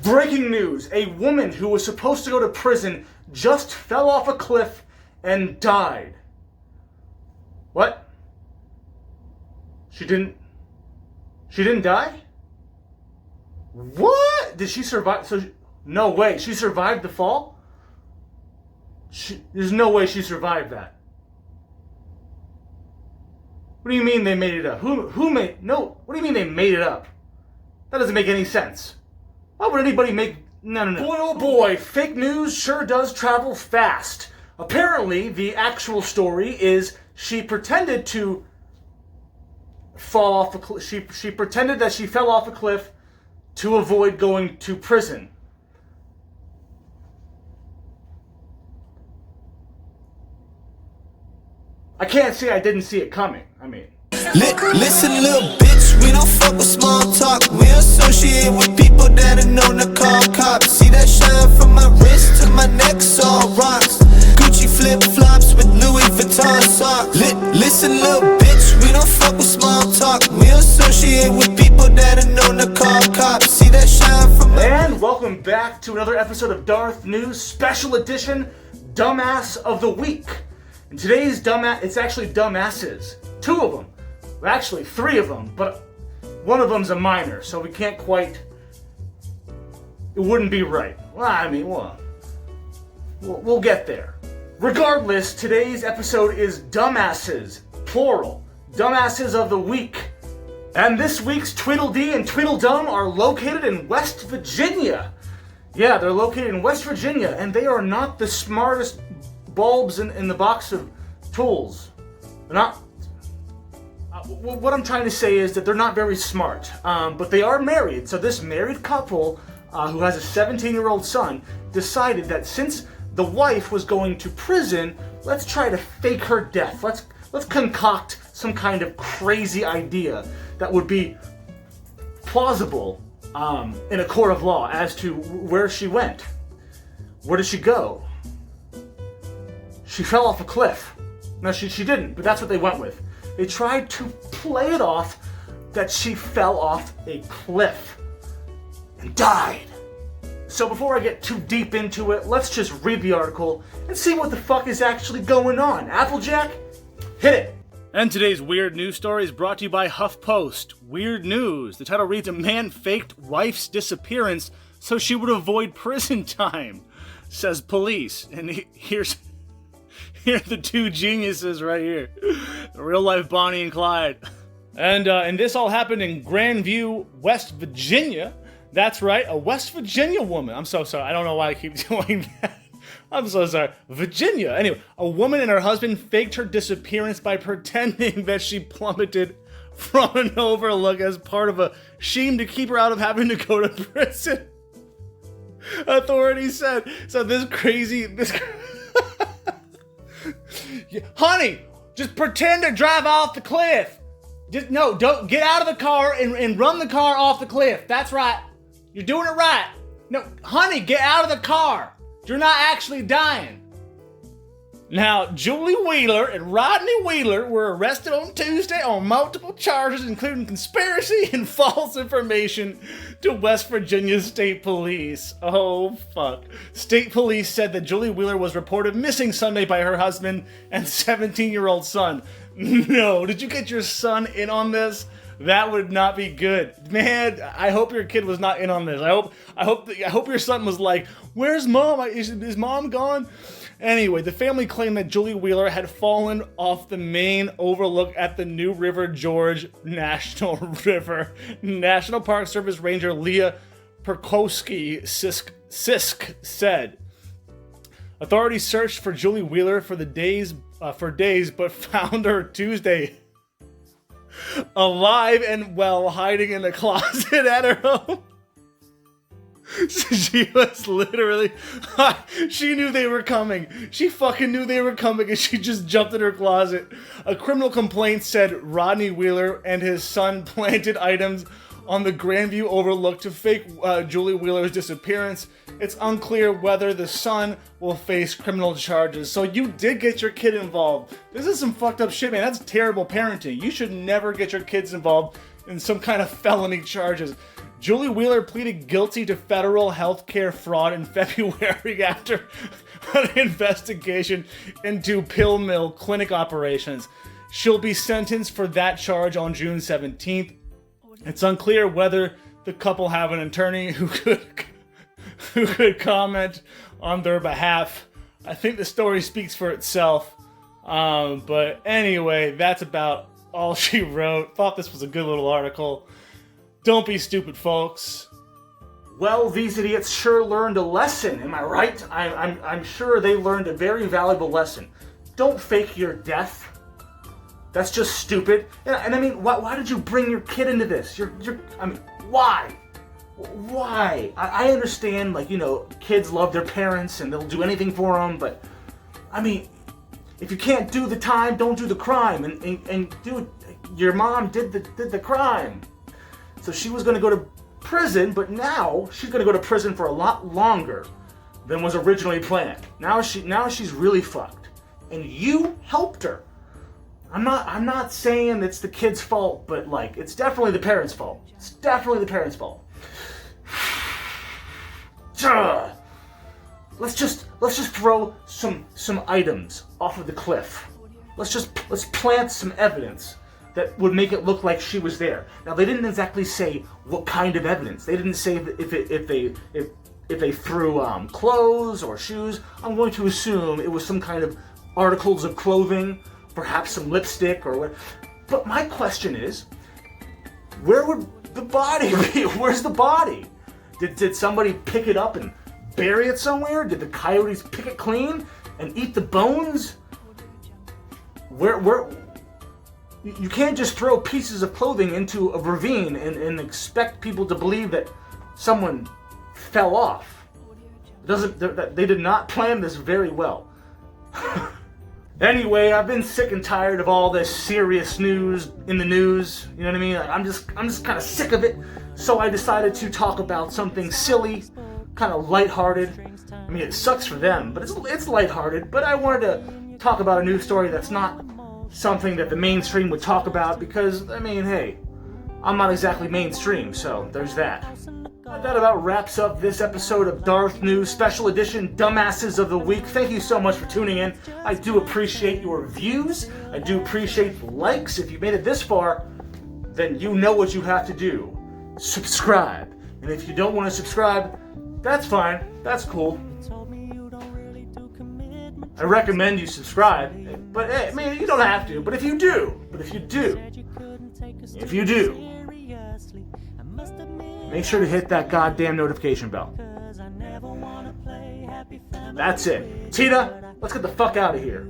Breaking news, a woman who was supposed to go to prison just fell off a cliff and died. What? She didn't die? What? Did she survive? No way. She survived the fall? There's no way she survived that. What do you mean they made it up? Who made... No, what do you mean they made it up? That doesn't make any sense. Why would anybody make... No. Boy, oh boy, fake news sure does travel fast. Apparently, the actual story is she pretended to fall off a cliff. She pretended that she fell off a cliff to avoid going to prison. I can't say I didn't see it coming. I mean... Listen, little bitch, we don't fuck with small talk. We associate with people that are known to call cops. See that shine from my wrist to my neck, all rocks. Gucci flip-flops with Louis Vuitton socks. Listen, little bitch, we don't fuck with small talk. We associate with people that are known to call cops. See that shine from my... And welcome back to another episode of Darth News Special Edition, Dumbass of the Week. And today's dumbass, it's actually dumbasses. Two of them. Well, actually, three of them, but one of them's a minor, so we can't quite... It wouldn't be right. Well, I mean, we'll get there. Regardless, today's episode is Dumbasses, plural. Dumbasses of the Week. And this week's Tweedledee and Tweedledum are located in West Virginia. Yeah, they're located in West Virginia, and they are not the smartest bulbs in the box of tools. They're not... what I'm trying to say is that they're not very smart, but they are married. So this married couple, who has a 17-year-old son, decided that since the wife was going to prison, let's try to fake her death. Let's concoct some kind of crazy idea that would be plausible in a court of law as to where she went. Where did she go? She fell off a cliff. No, she didn't, but that's what they went with. They tried to play it off that she fell off a cliff and died. So before I get too deep into it, let's just read the article and see what the fuck is actually going on. Applejack, hit it. And today's weird news story is brought to you by HuffPost. Weird news. The title reads, "A man faked wife's disappearance so she would avoid prison time," says police. And here's the two geniuses right here. Real life Bonnie and Clyde. And this all happened in Grandview, West Virginia. That's right, a West Virginia woman. I'm so sorry. I don't know why I keep doing that. I'm so sorry. Virginia. Anyway, a woman and her husband faked her disappearance by pretending that she plummeted from an overlook as part of a scheme to keep her out of having to go to prison. Authorities said. So this honey, just pretend to drive off the cliff. Don't get out of the car and run the car off the cliff. That's right. You're doing it right. No, honey, get out of the car. You're not actually dying. Now, Julie Wheeler and Rodney Wheeler were arrested on Tuesday on multiple charges, including conspiracy and false information to West Virginia State Police. Oh, fuck. State Police said that Julie Wheeler was reported missing Sunday by her husband and 17-year-old son. No, did you get your son in on this? That would not be good. Man, I hope your kid was not in on this. I hope your son was like, "Where's mom? Is mom gone?" Anyway, the family claimed that Julie Wheeler had fallen off the main overlook at the New River Gorge National River. National Park Service Ranger Leah Perkowski Sisk said. Authorities searched for Julie Wheeler for days, but found her Tuesday alive and well, hiding in a closet at her home. She was literally... she knew they were coming. She fucking knew they were coming, and she just jumped in her closet. A criminal complaint said Rodney Wheeler and his son planted items on the Grandview overlook to fake Julie Wheeler's disappearance. It's unclear whether the son will face criminal charges. So you did get your kid involved. This is some fucked up shit, man. That's terrible parenting. You should never get your kids involved in some kind of felony charges. Julie Wheeler pleaded guilty to federal healthcare fraud in February after an investigation into pill mill clinic operations. She'll be sentenced for that charge on June 17th. It's unclear whether the couple have an attorney who could comment on their behalf. I think the story speaks for itself. But anyway, that's about all she wrote. Thought this was a good little article. Don't be stupid, folks. Well, these idiots sure learned a lesson, am I right? I'm sure they learned a very valuable lesson. Don't fake your death. That's just stupid. And I mean, why did you bring your kid into this? Why? Why? I understand, like, you know, kids love their parents and they'll do anything for them, but, I mean, if you can't do the time, don't do the crime. And dude, your mom did the crime. So she was going to go to prison, but now she's going to go to prison for a lot longer than was originally planned. Now she's really fucked. And you helped her. I'm not saying it's the kid's fault, but like it's definitely the parents' fault. It's definitely the parents' fault. Let's just throw some items off of the cliff. Let's plant some evidence that would make it look like she was there. Now they didn't exactly say what kind of evidence. They didn't say if they threw clothes or shoes. I'm going to assume it was some kind of articles of clothing, perhaps some lipstick or what. But my question is, where would the body be? Where's the body? Did somebody pick it up and bury it somewhere? Did the coyotes pick it clean and eat the bones? Where? You can't just throw pieces of clothing into a ravine and expect people to believe that someone fell off. They did not plan this very well. Anyway, I've been sick and tired of all this serious news in the news. You know what I mean? Like, I'm just kind of sick of it. So I decided to talk about something silly, kind of lighthearted. I mean, it sucks for them, but it's lighthearted. But I wanted to talk about a news story that's not something that the mainstream would talk about because, I mean, hey, I'm not exactly mainstream, so there's that. That about wraps up this episode of Darth News Special Edition Dumbasses of the Week. Thank you so much for tuning in. I do appreciate your views. I do appreciate the likes. If you made it this far, then you know what you have to do. Subscribe. And if you don't want to subscribe, that's fine. That's cool. I recommend you subscribe, but I mean, you don't have to. But if you do, make sure to hit that goddamn notification bell. That's it. Tina, let's get the fuck out of here.